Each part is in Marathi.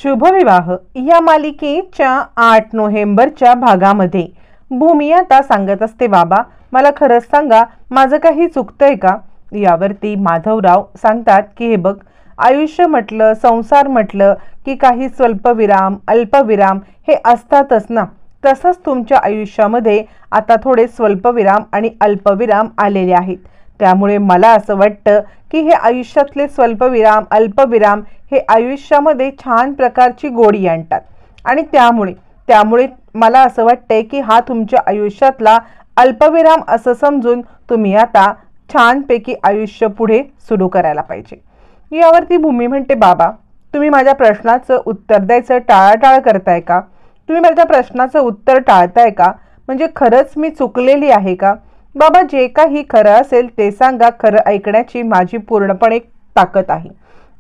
शुभविवाह या मालिकेच्या 8 नोव्हेंबरच्या भागामध्ये भूमी आता सांगत असते, बाबा मला खरंच सांगा, माझं काही चुकतंय का? यावरती माधवराव सांगतात की हे बघ, आयुष्य म्हटलं, संसार म्हटलं की काही स्वल्पविराम अल्पविराम हे असतातच ना. तसंच तुमच्या आयुष्यामध्ये आता थोडे स्वल्पविराम आणि अल्पविराम आलेले आहेत. त्यामुळे मला असं वाटतं की हे आयुष्यातले स्वल्पविराम अल्पविराम हे आयुष्यामध्ये छान प्रकारची गोडी आणतात. आणि त्यामुळे मला असं वाटतंय की हा तुमच्या आयुष्यातला अल्पविराम असं समजून तुम्ही आता छानपैकी आयुष्य पुढे सुरू करायला पाहिजे. यावरती भूमी म्हणते, बाबा तुम्ही माझ्या प्रश्नाचं उत्तर द्यायचं टाळाटाळ करताय का? तुम्ही माझ्या प्रश्नाचं उत्तर टाळताय का? म्हणजे खरंच मी चुकलेली आहे का? बाबा जे काही खरं असेल ते सांगा, खरं ऐकण्याची माझी पूर्णपणे ताकद आहे.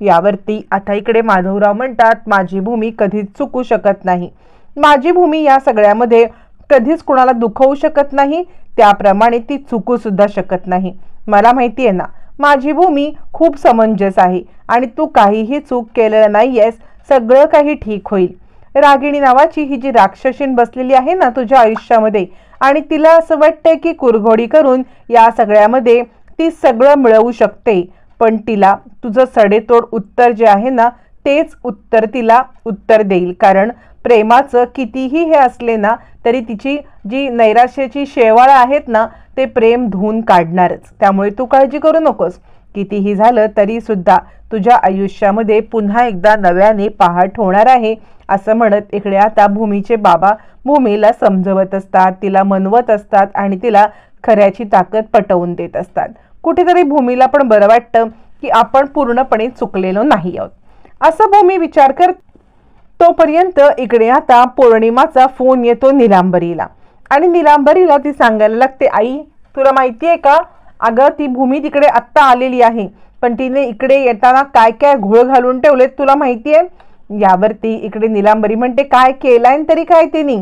यावरती आता इकडे माधवराव म्हणतात, माझी भूमी कधीच चुकू शकत नाही. माझी भूमी या सगळ्यामध्ये कधीच कोणाला दुखवू शकत नाही, त्याप्रमाणे ती चुकू सुद्धा शकत नाही. मला माहिती आहे ना, माझी भूमी खूप समंजस आहे आणि तू काहीही चूक केलेलं नाहीयेस, सगळं काही ठीक होईल. रागिणी नावाची ही जी राक्षसीन बसलेली आहे ना तुझ्या आयुष्यामध्ये, आणि तिला असं वाटतंय की कुरघोडी करून या सगळ्यामध्ये ती सगळं मिळवू शकते, पण तिला तुझं सडेतोड उत्तर जे आहे ना तेच उत्तर तिला उत्तर देईल. कारण प्रेमाचं कितीही हे असले ना तरी तिची जी नैराश्याची शेवाळं आहेत ना ते प्रेम धुवून काढणारच. त्यामुळे तू काळजी करू नकोस. कितीही झालं तरी सुद्धा तुझ्या आयुष्यामध्ये पुन्हा एकदा नव्याने पहाट होणार आहे, असं म्हणत इकडे आता भूमीचे बाबा भूमीला समजवत असतात, तिला मनवत असतात आणि तिला खऱ्याची ताकद पटवून देत असतात. कुठेतरी भूमीला पण बरं वाटतं की आपण पूर्णपणे चुकलेलो नाही आहोत, असं भूमी विचार कर. तोपर्यंत इकडे आता पौर्णिमाचा फोन येतो निलांबरीला, आणि निलांबरीला ती सांगायला लागते, आई तुला माहिती आहे का, अगं ती भूमी तिकडे आत्ता आलेली आहे, पण तिने इकडे येताना काय काय घोळ घालून ठेवलेत तुला माहिती आहे? यावरती इकडे निलांबरी म्हणते, काय केलाय तरी काय तिने?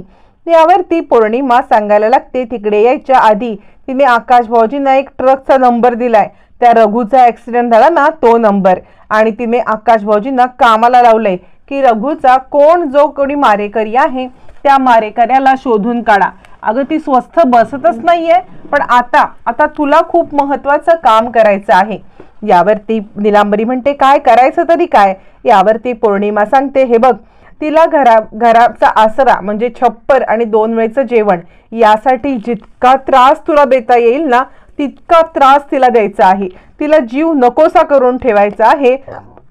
यावरती पौर्णिमा सांगायला लागते, तिकडे यायच्या आधी तिने आकाश भाऊजींना एक ट्रकचा नंबर दिलाय, त्या रघुचा ऍक्सिडेंट झाला ना तो नंबर, आणि तिने आकाश भाऊजींना कामाला लावलंय की रघुचा कोण जो कोणी मारेकरी आहे त्या मारेकऱ्याला शोधून काढा. अगं ती स्वस्थ बसतच नाहीये, पण आता तुला खूप महत्वाचं काम करायचं आहे. यावरती निलांबरी म्हणते, काय करायचं तरी काय? यावरती पौर्णिमा सांगते, हे बघ, तिला घराचा आसरा म्हणजे छप्पर आणि 2 वेळचं जेवण यासाठी जितका त्रास तुला देता येईल ना तितका त्रास तिला द्यायचा आहे. तिला जीव नकोसा करून ठेवायचा आहे,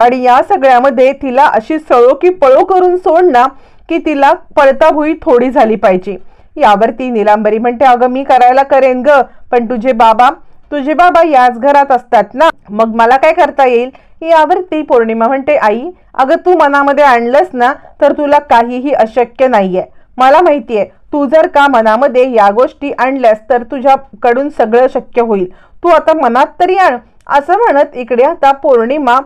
आणि या सगळ्यामध्ये तिला अशी सळो की पळो करून सोड ना की तिला पळताभुई थोडी झाली पाहिजे. यावरती निलांबरी म्हणते, अगं मी करायला करेन ग, पण तुझे बाबा याच घरात असतात ना, मग मला काय करता येईल? यावरती पौर्णिमा म्हणते, आई अगं तू मनामध्ये आणलंस ना तर तुला काहीही अशक्य नाहीये. मला माहितीये, तू जर का मनामध्ये या गोष्टी आणल्यास तर तुझ्याकडून सगळं शक्य होईल. तू आता मनात तरी आण, असं म्हणत इकडे आता पौर्णिमा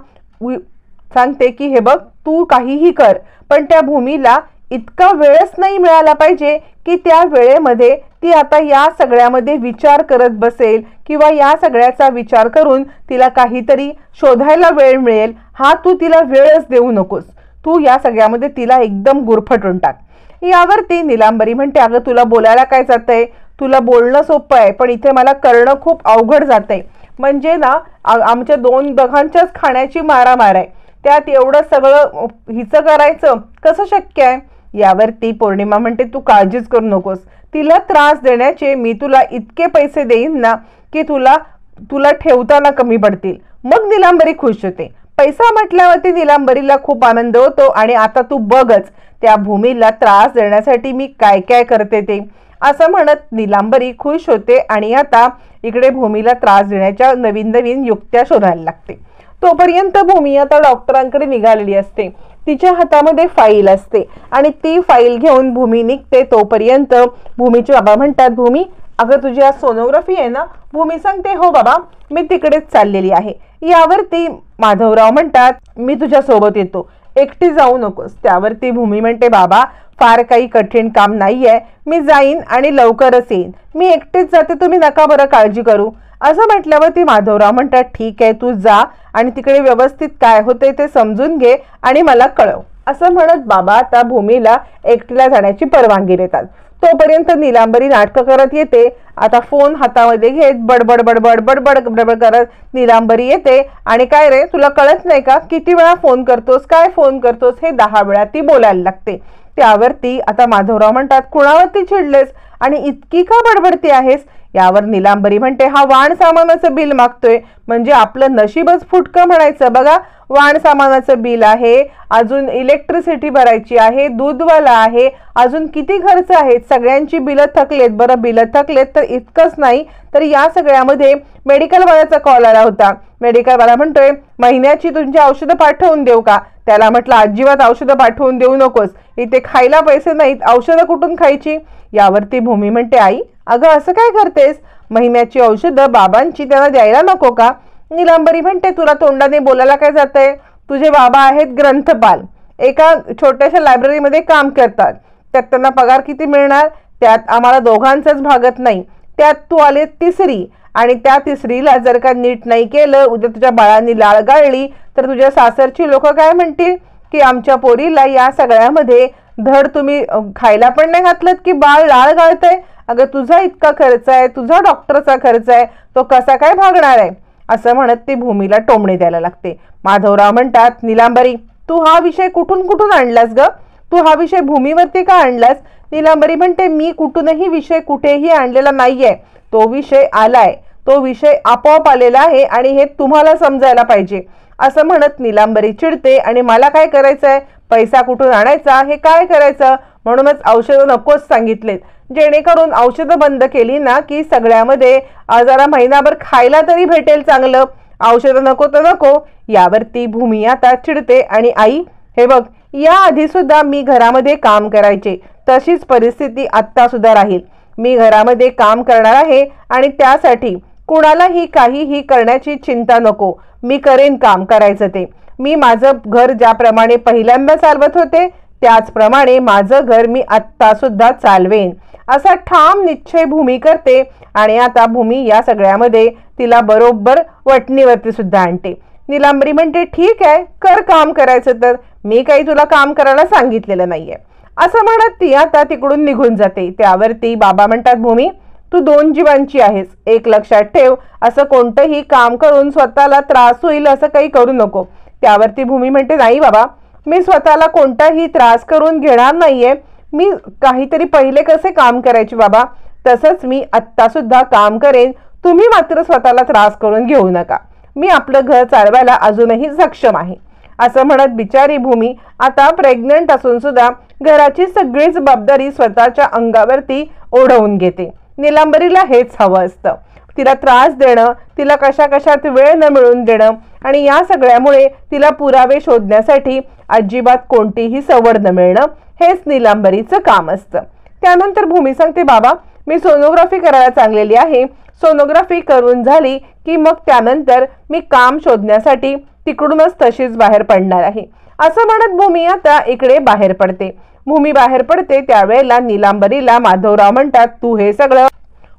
सांगते की हे बघ, तू काहीही कर, पण त्या भूमीला इतका वेळच नाही मिळाला पाहिजे की त्या वेळेमध्ये ती आता या सगळ्यामध्ये विचार करत बसेल किंवा या सगळ्याचा विचार करून तिला काहीतरी शोधायला वेळ मिळेल. हा तू तिला वेळच देऊ नकोस. तू या सगळ्यामध्ये तिला एकदम गुरफटून टाक. यावरती निलांबरी म्हणते, अगं तुला बोलायला काय जातंय? तुला बोलणं सोपं आहे, पण इथे मला करणं खूप अवघड जातंय. म्हणजे ना आमच्या दोघांच्याच खाण्याची मारामार आहे, त्यात एवढं सगळं हिचं करायचं कसं शक्य आहे? यावरती पौर्णिमा म्हणते, तू काळजीच करू नकोस. तिला त्रास देण्याचे मी तुला इतके पैसे देईन ना की तुला ठेवताना कमी पडतील. मग निलांबरी खुश होते. पैसा म्हटल्यावरती निलांबरीला खूप आनंद होतो, आणि आता तू बघच त्या भूमीला त्रास देण्यासाठी मी काय काय करते ते, असं म्हणत निलांबरी खुश होते. आणि आता इकडे भूमीला त्रास देण्याच्या नवीन युक्त्या शोधायला लागते. तोपर्यंत भूमी आता डॉक्टरांकडे निघालेली असते. तिच्या हातामध्ये फाईल असते आणि ती फाईल घेऊन भूमी निघते. तोपर्यंत भूमीचे बाबा म्हणतात, भूमी अगं तुझी आज सोनोग्राफी आहे ना? भूमी सांगते, हो बाबा मी तिकडेच चाललेली आहे. यावरती माधवराव म्हणतात, मी तुझ्या सोबत येतो, एकटी जाऊ नकोस. त्यावरती भूमी म्हणते, बाबा फार काही कठीण काम नाहीये, मी जाईन आणि लवकरच येईन. मी एकटीच जाते, तुम्ही नका बरं काळजी करू. असं म्हटल्यावरती माधवराव म्हणतात, ठीक आहे तू जा आणि तिकडे व्यवस्थित काय होते ते समजून घे आणि मला कळव. असं म्हणत बाबा आता भूमीला एकटीला जाण्याची परवानगी देतात. तोपर्यंत नीलांबरी नाटकं करत येते. आता फोन हातामध्ये घेत बडबड बडबड बडबड बडबड करत नीलांबरी येते आणि काय रे तुला कळत नाही का, किती वेळा फोन करतोस, काय फोन करतोस, हे 10 वेळा ती बोलायला लागते. त्यावरती आता माधवराव म्हणतात कुणावरती चिडलेस आणि इतकी का बडबडती आहेस. यावर नीलांबरी म्हणते हा वाण सामानाचं बिल मागतोय म्हणजे आपलं नशीबच फुटकं म्हणायचं. बघा वाण सामानाचं बिल आहे, अजून इलेक्ट्रिसिटी भरायची आहे, दूधवाला आहे, अजून किती खर्च आहेत, सगळ्यांची बिलं थकलेत. बरं बिलं थकलेत तर इतकंच नाही तर या सगळ्यामध्ये मेडिकलवाल्याचा कॉल आला होता. मेडिकलवाला म्हणतोय महिन्याची तुमची औषधं पाठवून देऊ का. त्याला म्हटलं अजिबात औषधं पाठवून देऊ नकोस, इथे खायला पैसे नाहीत, औषधं कुठून खायची. यावरती भूमी म्हणते आई अगं असं काय करतेस, महिन्याची औषधं बाबांची त्यांना द्यायला नको का. नीलांबरी म्हणते तुला तोंडाने बोलायला काय जातंय, तुझे बाबा आहेत ग्रंथपाल, एका छोट्याशा लायब्ररीमध्ये काम करतात, त्यात त्यांना पगार किती मिळणार, त्यात आम्हाला दोघांचंच भागत नाही, त्यात तू आले तिसरी आणि त्या तिसरीला जर का नीट नाही केलं, उद्या तुझ्या बाळांनी लाळ गाळली तर तुझ्या सासरची लोक काय म्हणतील की आमच्या पोरीला या सगळ्यामध्ये धड तुम्ही खायला पण नाही घातलं की बाळ लाळ गाळतंय. अगं तुझा इतका खर्च आहे, तुझा डॉक्टरचा खर्च आहे, तो कसा काय भागणार आहे. असं म्हणत ती भूमीला टोमणे द्यायला लागते. माधवराव म्हणतात नीलांबरी तू हा विषय कुठून कुठून आणलास ग, तू हा विषय भूमीवरती का आणलास. नीलांबरी म्हणते मी कुठूनही विषय कुठेही आणलेला नाहीये, तो विषय आलाय, तो विषय आपोआप आलेला आहे आणि हे तुम्हाला समजायला पाहिजे. असं म्हणत नीलांबरी चिडते आणि मला काय करायचंय, पैसा कुठून आणायचा, हे काय करायचं, म्हणूनच औषधं नकोच सांगितलेत, जेणेकरून औषधं बंद केली ना की सगळ्यामध्ये जरा महिनाभर खायला तरी भेटेल चांगलं, औषधं नको तर नको. यावरती भूमी आता चिडते आणि आई हे बघ या आधी सुद्धा मी घरामध्ये काम करायचे, तशीच परिस्थिती आत्ता सुद्धा राहील. मी घरामध्ये काम करणार आहे आणि त्यासाठी कुणालाही काहीही करण्याची चिंता नको, मी करेन काम करायचं ते. मी माझं घर ज्याप्रमाणे पहिल्यांदा चालवत होते त्याचप्रमाणे माझं घर मी आत्ता सुद्धा चालवेन, असा ठाम निश्चय भूमी करते. आणि आता भूमी या सगळ्यामध्ये तिला बरोबर वटणीवरती सुद्धा आणते. नीलांबरी म्हणते ठीक आहे कर काम करायचं तर, मी काही तुला काम करायला सांगितलेलं नाहीये. असं म्हणत ती आता तिकडून निघून जाते. त्यावरती बाबा म्हणतात भूमी तू 2 जीवांची आहेस, एक लक्षात ठेव, असं कोणतंही काम करून स्वतःला त्रास होईल असं काही करू नको. त्यावरती भूमी म्हणते नाही बाबा मी स्वतःला कोणताही त्रास करून घेणार नाहीये, मी काहीतरी पहिले कसे काम करायचे बाबा तसंच मी आत्ता सुद्धा काम करेन, तुम्ही मात्र स्वतःला त्रास करून घेऊ नका, मी आपलं घर चालवायला अजूनही सक्षम आहे. असं म्हणत बिचारी भूमी आता प्रेग्नंट असून सुद्धा घराची सगळी जबाबदारी स्वतःच्या अंगावरती ओढवून घेते. नीलांबरीला हेच हवं असतं, तिला त्रास देणं, तिला कशा कशात वेळ न मिळून देणं आणि या सगळ्यामुळे तिला पुरावे शोधण्यासाठी अजिबात कोणतीही सवड न मिळणं हेच नीलांबरीचं काम असतं. त्यानंतर भूमी सांगते बाबा मी सोनोग्राफी करायला चाललेली आहे, सोनोग्राफी करून झाली की मग त्यानंतर मी काम शोधण्यासाठी तिकडूनच तशीच बाहेर पडणार आहे. असं म्हणत भूमी आता इकडे बाहेर पडते. भूमी बाहेर पडते त्यावेळेला नीलांबरीला माधवराव म्हणतात तू हे सगळं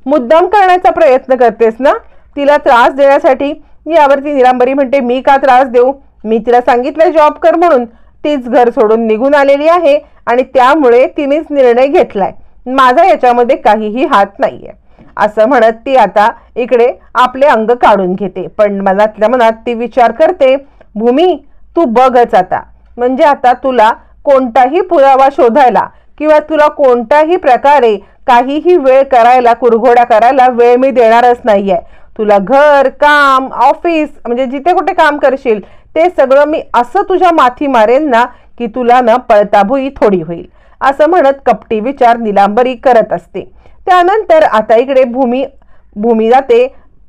मुद्दाम करण्याचा प्रयत्न करतेस ना, तिला त्रास देण्यासाठी. यावरती नीलांबरी म्हणते मी का त्रास देऊ, मी तिला सांगितलं जॉब कर म्हणून, तीच घर सोडून निघून आलेली आहे आणि त्यामुळे तिनेच निर्णय घेतलाय, माझा याच्यामध्ये काहीही हात नाहीये. असं म्हणत ती आता इकडे आपले अंग काढून घेते. पण मनातल्या मनात ती विचार करते भूमी तू बघच आता, म्हणजे आता तुला कोणताही पुरावा शोधायला किंवा तुला कोणत्याही प्रकारे काहीही वेळ करायला कुरघोड्या करायला वेळ मी देणारच नाहीये. तुला घर काम ऑफिस म्हणजे जिथे कुठे काम करशील ते सगळं मी असं तुझ्या माथी मारेन ना की तुला ना पळताभुई थोडी होईल. असं म्हणत कपटी विचार नीलांबरी करत असते. त्यानंतर आता इकडे भूमी जाते,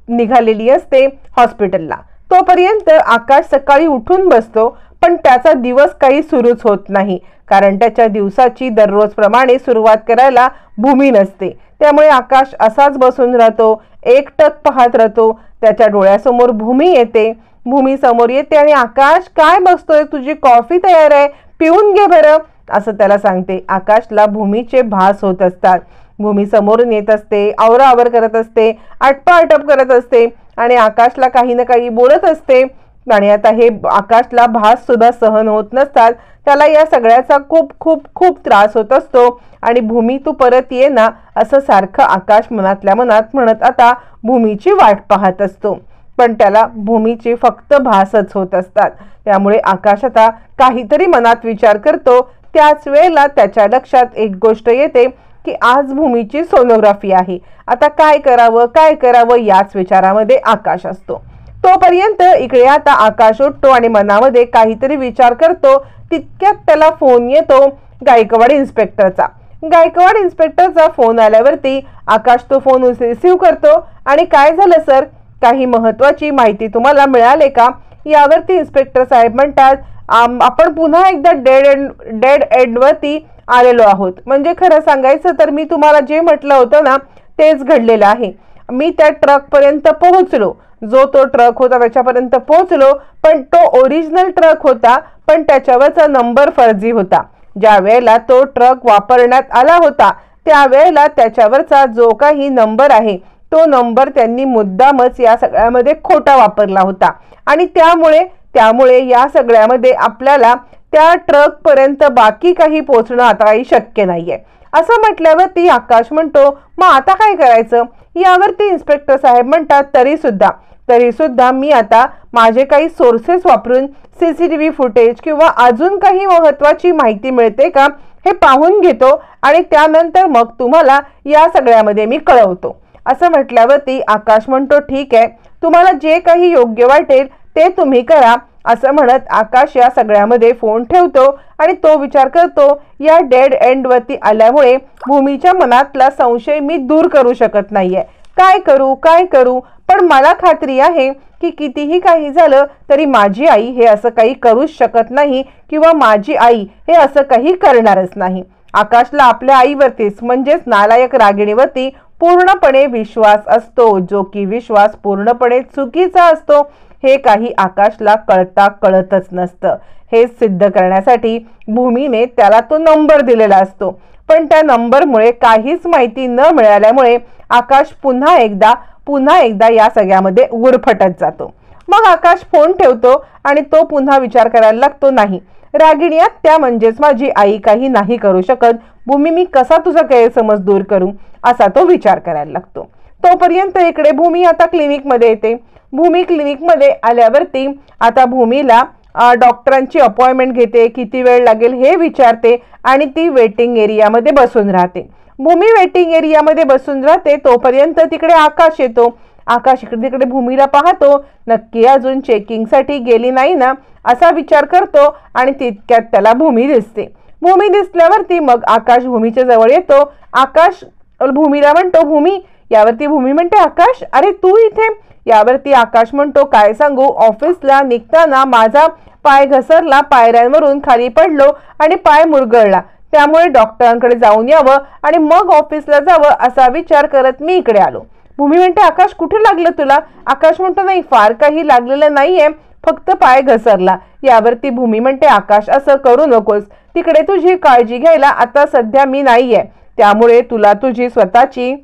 निघालेली असते हॉस्पिटलला. तोपर्यंत आकाश सकाळी उठून बसतो पण त्याचा दिवस काही सुरूच होत नाही, कारण त्याच्या दिवसाची दररोजप्रमाणे सुरुवात करायला भूमी नसते. त्यामुळे आकाश असाच बसून राहतो, एकटक पाहत राहतो. त्याच्या डोळ्यासमोर भूमी येते. भूमी समोर येते आणि आकाश काय बसतोय, तुझी कॉफी तयार आहे, पिऊन घे बरं, असं त्याला सांगते. आकाशला भूमीचे भास होत असतात. भूमी समोरून येत असते, आवराआवर करत असते, आटपाआटप करत असते आणि आकाशला काही ना काही बोलत असते. आणि आता हे आकाशला भास सुद्धा सहन होत नसतात. त्याला या सगळ्याचा खूप खूप खूप त्रास होत असतो आणि भूमी तू परत ये ना असं सारखं आकाश मनातल्या मनात म्हणत आता भूमीची वाट पाहत असतो. पण त्याला भूमीची फक्त भासच होत असतात. त्यामुळे आकाश आता काहीतरी मनात विचार करतो. त्याच वेळेला त्याच्या लक्षात एक गोष्ट येते की आज भूमीची सोनोग्राफी आहे. आता काय करावं याच विचारामध्ये आकाश असतो. तोपर्यंत इकडे आता आकाश उठतो आणि मनामध्ये काहीतरी विचार करतो. तितक्यात त्याला फोन येतो गायकवाड इन्स्पेक्टरचा फोन आल्यावरती आकाश तो फोन रिसीव्ह करतो. आणि काय झालं सर, काही महत्वाची माहिती तुम्हाला मिळाली का? यावरती इन्स्पेक्टर साहेब म्हणतात आपण पुन्हा एकदा डेड एंड वरती आलेलो आहोत. म्हणजे खरं सांगायचं तर मी तुम्हाला जे म्हटलं होतं ना तेच घडलेलं आहे. मी त्या ट्रक पर्यंत पोहोचलो, जो तो ट्रक होता त्याच्यापर्यंत पोहोचलो, पण तो ओरिजिनल ट्रक होता पण त्याच्यावरचा नंबर फर्जी होता. ज्या वेळेला तो ट्रक वापरण्यात आला होता त्यावेळेला त्याच्यावरचा जो काही नंबर आहे तो नंबर त्यांनी मुद्दामच या सगळ्यामध्ये खोटा वापरला होता आणि त्यामुळे या सगळ्यामध्ये आपल्याला त्या ट्रक पर्यंत बाकी काही पोहोचणं आता काही शक्य नाहीये. असं म्हटल्यावरती आकाश म्हणतो मग आता काय करायचं? यावरती इन्स्पेक्टर साहेब म्हणतात तरी सुद्धा मी आता माझे काही सोर्सेस वापरून CCTV फुटेज किंवा अजून काही महत्वाची माहिती मिळते का हे पाहून घेतो आणि त्यानंतर मग तुम्हाला या सगळ्यामध्ये मी कळवतो. असं म्हटल्यावरती आकाश म्हणतो ठीक आहे, तुम्हाला जे काही योग्य वाटेल ते तुम्ही करा. असं म्हणत आकाश या सगळ्यामध्ये फोन ठेवतो आणि तो विचार करतो या डेड एंड वरती आल्यामुळे भूमीच्या मनातला संशय मी दूर करू शकत नाहीये. काय करू पण मला खात्री आहे की कितीही काही झालं तरी माझी आई हे असं काही करूच शकत नाही किंवा माझी आई हे असं काही करणारच नाही. आकाशला आपल्या आईवरतीच म्हणजेच नालायक रागिणीवरती पूर्णपणे विश्वास असतो, जो की विश्वास पूर्णपणे चुकीचा असतो हे काही आकाशला कळतच नसतं. हे सिद्ध करण्यासाठी भूमीने त्याला तो नंबर दिलेला असतो, पण त्या नंबरमुळे काहीच माहिती न मिळाल्यामुळे आकाश पुन्हा एकदा या सगळ्यामध्ये गुरफटत जातो. मग आकाश फोन ठेवतो आणि तो पुन्हा विचार करायला लागतो नाही, रागिणी आत्या म्हणजेच माझी आई काही नाही करू शकत. भूमी मी कसा तुझा गैरसमज दूर करू असा तो विचार करायला लागतो. तोपर्यंत इकडे भूमी आता क्लिनिकमध्ये येते. भूमी क्लिनिकमध्ये आल्यावरती आता भूमीला डॉक्टरांची अपॉइंटमेंट घेते, किती वेळ लागेल हे विचारते आणि ती वेटिंग एरियामध्ये बसून राहते. भूमी वेटिंग एरियामध्ये बसून राहते तोपर्यंत तिकडे आकाश येतो. आकाश इकडे तिकडे भूमीला पाहतो, नक्की अजून चेकिंगसाठी गेली नाही ना असा विचार करतो आणि तितक्यात त्याला भूमी दिसते. भूमी दिसल्यावरती मग आकाश भूमीच्या जवळ येतो. आकाश भूमीला म्हणतो भूमी. यावरती भूमी म्हणते आकाश अरे तू इथे? यावरती आकाश म्हणतो काय सांगू, ऑफिसला निघताना माझा पाय घसरला, पायऱ्यांवरून खाली पडलो आणि पाय मुरगळला, त्यामुळे डॉक्टरांकडे जाऊन यावं आणि मग ऑफिसला जावं असा विचार करत मी इकडे आलो. भूमी म्हणते आकाश कुठे लागलं तुला? आकाश म्हणतो नाही फार काही लागलेलं नाहीये, फक्त पाय घसरला. यावरती भूमी म्हणते आकाश असं करू नकोस, तिकडे तुझी काळजी घ्यायला आता सध्या मी नाहीये, त्यामुळे तुला तुझी स्वतःची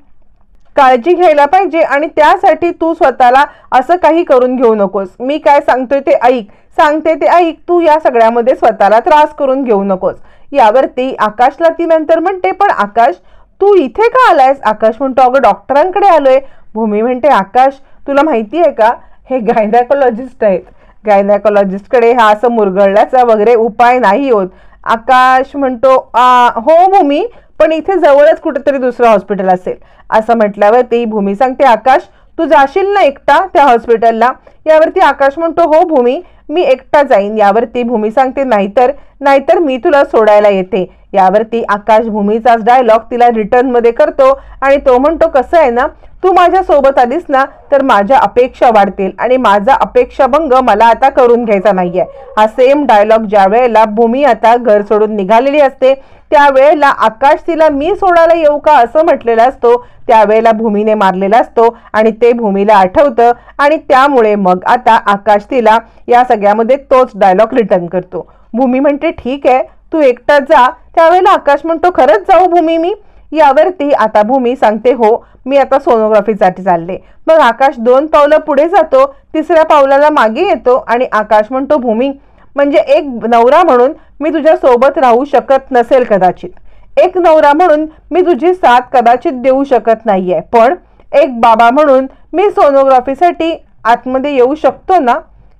काळजी घ्यायला पाहिजे आणि त्यासाठी तू स्वतःला असं काही करून घेऊ नकोस. मी काय सांगते ते ऐक, तू या सगळ्यामध्ये स्वतःला त्रास करून घेऊ नकोस. यावरती आकाशला ती नंतर म्हणते पण आकाश तू इथे का आलायस? आकाश म्हणतो अगं डॉक्टरांकडे आलोय. भूमी म्हणते आकाश तुला माहिती आहे का हे गायनेकोलॉजिस्ट आहेत, गायनेकोलॉजिस्टकडे हा असं मुरगळल्याचा वगैरे उपाय नाही होत. आकाश म्हणतो हो भूमी, पण इथे जवळच कुठेतरी दुसरं हॉस्पिटल असेल. असं म्हटल्यावरती भूमी सांगते आकाश तू जाशील ना एकटा त्या हॉस्पिटलला? यावरती आकाश म्हणतो हो भूमी मी एकटा जाईन. यावरती भूमी सांगते नाहीतर मी तुला सोडायला येते. यावरती आकाश भूमीचाच डायलॉग तिला रिटर्न मध्ये करतो आणि तो म्हणतो कसं आहे ना, तू माझ्या सोबत आलीस ना तर माझ्या अपेक्षा वाढतील आणि माझा अपेक्षाभंग मला आता करून घ्यायचा नाहीये. हा सेम डायलॉग ज्या वेळेला भूमी आता घर सोडून निघालेली असते त्यावेळेला आकाश तिला मी सोडायला येऊ का असं म्हटलेला असतो, त्यावेळेला भूमीने मारलेला असतो आणि ते भूमीला आठवतं आणि त्यामुळे मग आता आकाश तिला या सगळ्यामध्ये तोच डायलॉग रिटर्न करतो. भूमी म्हणते ठीक आहे तू एकटा जा. त्यावेळेला आकाश म्हणतो खरंच जाऊ भूमी मी? यावरती आता भूमी सांगते हो मी आता सोनोग्राफीसाठी चालले. मग आकाश 2 पावलं पुढे जातो, 3ऱ्या पावलाला मागे येतो आणि आकाश म्हणतो भूमी म्हणजे एक नवरा म्हणून मी तुझ्या सोबत राहू शकत नसेल कदाचित, एक नवरा म्हणून मी तुझी साथ कदाचित देऊ शकत नाहीये, पण एक बाबा म्हणून मी सोनोग्राफीसाठी आतमध्ये येऊ शकतो ना?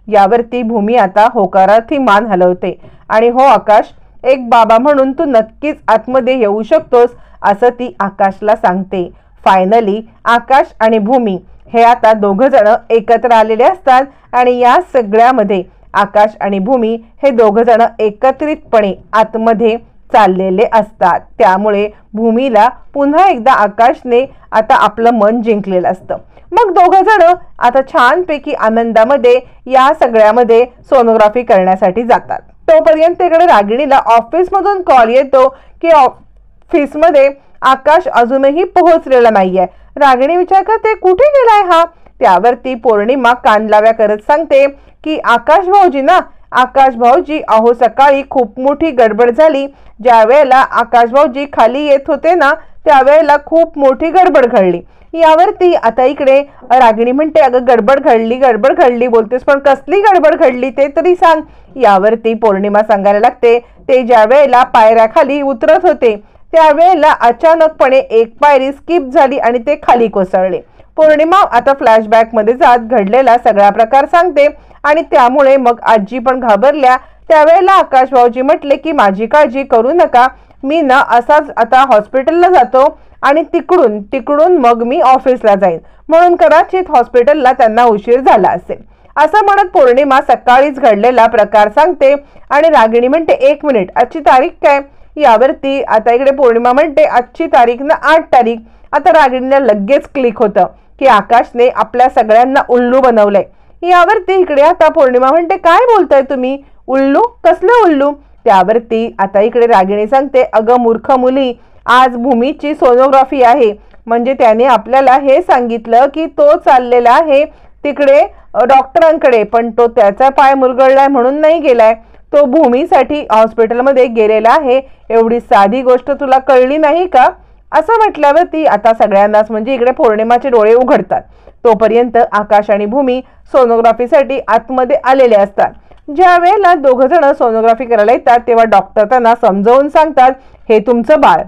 यावरती भूमी आता होकारार्थी मान हलवते आणि हो आकाश, एक बाबा म्हणून तू नक्कीच आतमध्ये येऊ शकतोस असं ती आकाशला सांगते. फायनली आकाश आणि भूमी हे आता दोघ जण एकत्र आलेले असतात आणि या सगळ्यामध्ये आकाश आणि भूमी हे दोघ जण एकत्रितपणे आतमध्ये चाललेले असतात. त्यामुळे भूमीला पुन्हा एकदा आकाशने आता आपलं मन जिंकलेलं असतं. मग दोघ जण आता छानपैकी आनंदामध्ये या सगळ्यामध्ये सोनोग्राफी करण्यासाठी जातात. तोपर्यंत इकडे रागिणीला ऑफिसमधून कॉल येतो की ऑफिसमध्ये आकाश अजूनही पोहोचलेला नाहीये. रागिणी विचार करते कुठे गेलाय हा? त्यावरती पौर्णिमा कानलाव्या करत सांगते की आकाश भाऊजी ना, आकाश भाऊजी, अहो सकाळी खूप मोठी गडबड झाली. ज्या वेळेला आकाश भाऊजी खाली येत होते ना, त्यावेळेला खूप मोठी गडबड घडली. यावरती आता इकडे रागिणी म्हणते अगं गडबड घडली बोलतेस, पण कसली गडबड घडली ते तरी सांग. यावरती पौर्णिमा सांगायला लागते ते ज्या वेळेला पायऱ्या खाली उतरत होते त्यावेळेला अचानकपणे एक पायरी स्किप झाली आणि ते खाली कोसळले. पौर्णिमा आता फ्लॅशबॅक मध्ये जात घडलेला सगळा प्रकार सांगते आणि त्यामुळे मग आजी पण घाबरल्या. त्यावेळेला आकाश भाऊजी म्हटले की माझी काळजी करू नका, मी ना असाच आता हॉस्पिटलला जातो आणि तिकडून मग मी ऑफिसला जाईन, म्हणून कदाचित हॉस्पिटलला त्यांना उशीर झाला असेल असं म्हणत पौर्णिमा सकाळीच घडलेला प्रकार सांगते. आणि रागिणी म्हणते 1 मिनिट, आजची तारीख काय? यावरती आता इकडे पौर्णिमा म्हणते आजची तारीख ना 8 तारीख. आता रागिणीला लगेच क्लिक होतं की आकाशने आपल्या सगळ्यांना उल्लू बनवलंय. यावरती इकडे आता पौर्णिमा म्हणते काय बोलताय तुम्ही? उल्लू? कसलं उल्लू? त्यावरती आता इकडे रागिणी सांगते अगं मूर्ख मुली, आज भूमीची सोनोग्राफी आहे, म्हणजे त्याने आपल्याला हे सांगितलं की तो चाललेला आहे तिकडे डॉक्टरांकडे, पण तो त्याचा पाय मुरगळलाय म्हणून नाही गेलाय, तो भूमीसाठी हॉस्पिटलमध्ये गेलेला आहे. एवढी साधी गोष्ट तुला कळली नाही का? असं म्हटल्यावरती आता सगळ्यांनाच म्हणजे इकडे पौर्णिमाचे डोळे उघडतात. तोपर्यंत आकाश आणि भूमी सोनोग्राफीसाठी आतमध्ये आलेले असतात. ज्या वेळेला दोघ जण सोनोग्राफी करायला येतात तेव्हा डॉक्टर त्यांना समजावून सांगतात हे तुमचं बाळ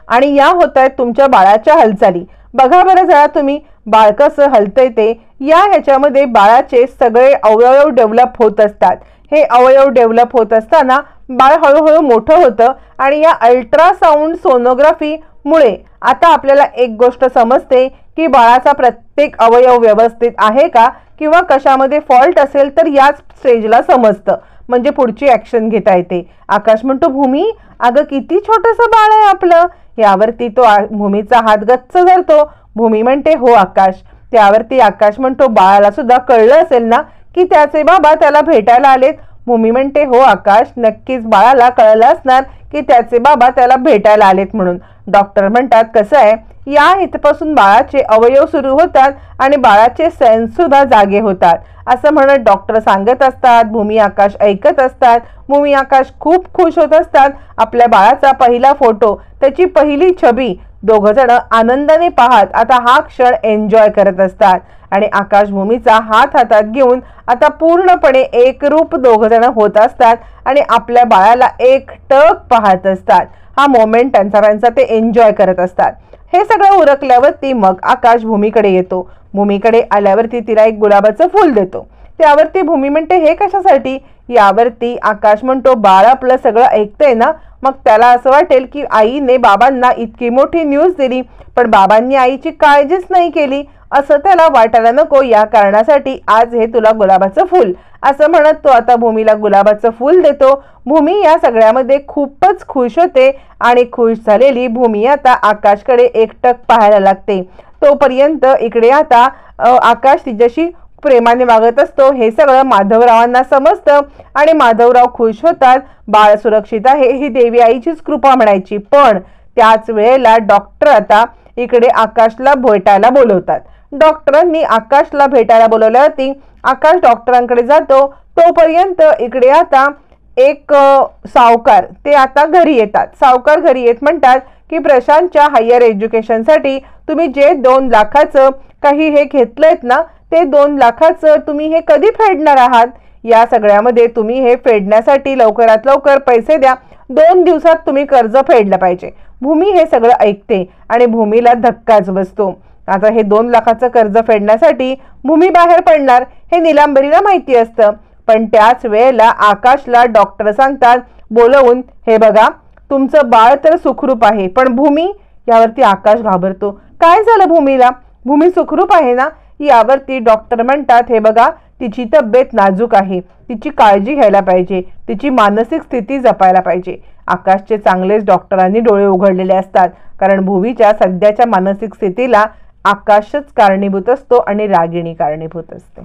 आणि या होत आहेत तुमच्या बाळाच्या हालचाली. बघा बरं जरा तुम्ही बाळ कसं हलतंय ते. ह्याच्यामध्ये बाळाचे सगळे अवयव डेव्हलप होत असतात. हे अवयव डेव्हलप होत असताना बाळ हळूहळू मोठं होतं आणि या अल्ट्रासाऊंड सोनोग्राफी मुळे आता आपल्याला एक गोष्ट समजते की बाळाचा प्रत्येक अवयव व्यवस्थित आहे का किंवा कशामध्ये फॉल्ट असेल तर याच स्टेजला समजतं, म्हणजे पुढची ऍक्शन घेता येते. आकाश म्हणतो भूमी अगं किती छोटंसं बाळ आहे आपलं. यावरती तो भूमीचा हात गच्च धरतो. भूमी म्हणते हो आकाश. त्यावरती आकाश म्हणतो बाळाला सुद्धा कळलं असेल ना की त्याचे बाबा त्याला भेटायला आलेत. भूमी म्हणते हो आकाश, नक्कीच बाळाला कळलं असणार की त्याचे बाबा त्याला भेटायला आलेत म्हणून. डॉक्टर म्हणतात कसं आहे, या इथपासून बाळाचे अवयव सुरू होतात आणि बाळाचे सेन्स सुद्धा जागे होतात असं म्हणत डॉक्टर सांगत असतात. भूमी आकाश ऐकत असतात. भूमी आकाश खूप खुश होत असतात. आपल्या बाळाचा पहिला फोटो, त्याची पहिली छबी दोघ जण आनंदाने पाहत आता हा क्षण एन्जॉय करत असतात. आणि आकाश भूमीचा हात हातात घेऊन आता पूर्णपणे एकरूप दोघ जण होत असतात आणि आपल्या बाळाला एकटक पाहत असतात. हा मोमेंट त्यांचा ते एन्जॉय करत असतात. हे सगळं उरकल्यावरती मग आकाश भूमीकडे येतो. भूमीकडे आल्यावरती तिला एक गुलाबाचं फूल देतो. त्यावरती भूमी म्हणते हे कशासाठी? यावरती आकाश म्हणतो बाळ आपलं सगळं ऐकतंय ना, मग त्याला असं वाटेल की आईने बाबांना इतकी मोठी न्यूज दिली पण बाबांनी आईची काळजीच नाही केली असं त्याला वाटायला नको, या कारणासाठी आज हे तुला गुलाबाचं फूल असं म्हणत तो आता भूमीला गुलाबाचं फूल देतो. भूमी या सगळ्यामध्ये खूपच खुश होते आणि खुश झालेली भूमी आता आकाशकडे एकटक पाहायला लागते. तोपर्यंत इकडे आता आकाश तिच्याशी प्रेमाने वागत असतो. हे सगळं माधवरावांना समजतं आणि माधवराव खुश होतात. बाळ सुरक्षित आहे ही देवी आईचीच कृपा म्हणायची. पण त्याच वेळेला डॉक्टर आता इकडे आकाशला भेटायला बोलवतात. डॉक्टरांनी आकाशला भेटायला बोलवल्यावरती आकाश डॉक्टरांकडे जातो. तोपर्यंत इकडे आता एक सावकार ते आता घरी येतात. सावकार घरी येत म्हणतात की प्रशांतच्या हायर एज्युकेशनसाठी तुम्ही जे 2 लाखाचं काही हे घेतलंयत ना, ते 2 लाखाचं तुम्ही हे कधी फेडणार आहात? या सगळ्यामध्ये तुम्ही हे फेडण्यासाठी लवकरात लवकर पैसे द्या, 2 दिवसात तुम्ही कर्ज फेडलं पाहिजे. भूमी हे सगळं ऐकते आणि भूमीला धक्काच बसतो. आता हे 2 लाखाचं कर्ज फेडण्यासाठी भूमी बाहेर पडणार हे नीलांबरीला माहिती असतं. पण त्याच वेळेला आकाशला डॉक्टर सांगतात बोलवून, हे बघा तुमचं बाळ तर सुखरूप आहे, पण भूमी. यावरती आकाश घाबरतो. काय झालं भूमीला? भूमी सुखरूप आहे ना? यावरती डॉक्टर म्हणतात, हे बघा तिची तब्येत नाजूक आहे, तिची काळजी घ्यायला पाहिजे, तिची मानसिक स्थिती जपायला पाहिजे. आकाशचे चांगलेच डॉक्टरांनी डोळे उघडलेले असतात, कारण भूमीच्या सध्याच्या मानसिक स्थितीला आकाशच कारणीभूत असतो आणि रागिणी कारणीभूत असते.